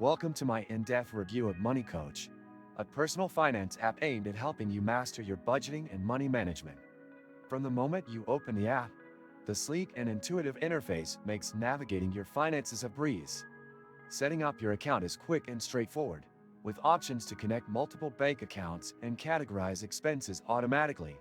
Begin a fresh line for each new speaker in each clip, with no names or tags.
Welcome to my in-depth review of MoneyCoach, a personal finance app aimed at helping you master your budgeting and money management. From the moment you open the app, the sleek and intuitive interface makes navigating your finances a breeze. Setting up your account is quick and straightforward, with options to connect multiple bank accounts and categorize expenses automatically.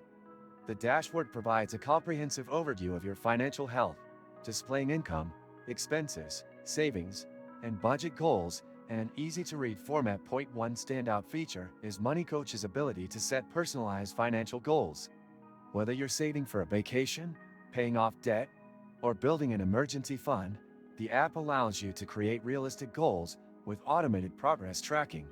The dashboard provides a comprehensive overview of your financial health, displaying income, expenses, savings, and budget goals in an easy-to-read format. One standout feature is MoneyCoach's ability to set personalized financial goals. Whether you're saving for a vacation, paying off debt, or building an emergency fund, the app allows you to create realistic goals with automated progress tracking.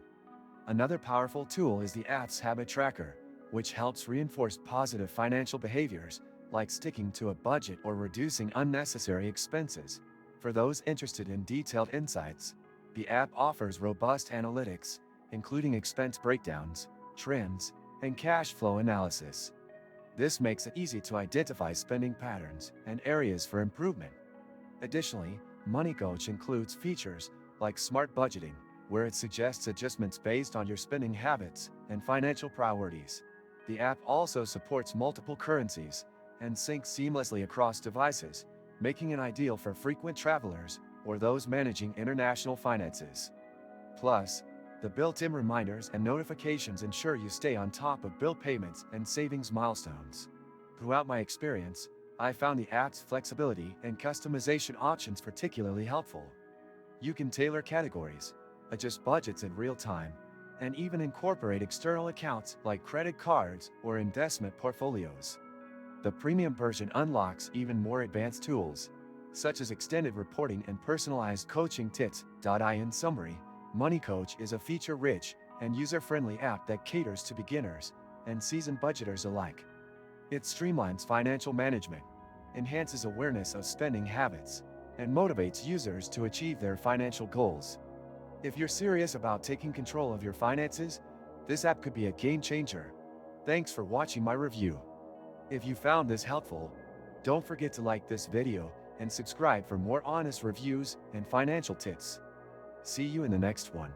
Another powerful tool is the app's habit tracker, which helps reinforce positive financial behaviors like sticking to a budget or reducing unnecessary expenses. For those interested in detailed insights, the app offers robust analytics, including expense breakdowns, trends, and cash flow analysis. This makes it easy to identify spending patterns and areas for improvement. Additionally, MoneyCoach includes features like smart budgeting, where it suggests adjustments based on your spending habits and financial priorities. The app also supports multiple currencies and syncs seamlessly across devices, making it ideal for frequent travelers or those managing international finances. Plus, the built-in reminders and notifications ensure you stay on top of bill payments and savings milestones. Throughout my experience, I found the app's flexibility and customization options particularly helpful. You can tailor categories, adjust budgets in real time, and even incorporate external accounts like credit cards or investment portfolios. The premium version unlocks even more advanced tools, such as extended reporting and personalized coaching tips. In summary, MoneyCoach is a feature-rich and user-friendly app that caters to beginners and seasoned budgeters alike. It streamlines financial management, enhances awareness of spending habits, and motivates users to achieve their financial goals. If you're serious about taking control of your finances, this app could be a game changer. Thanks for watching my review. If you found this helpful, don't forget to like this video and subscribe for more honest reviews and financial tips. See you in the next one.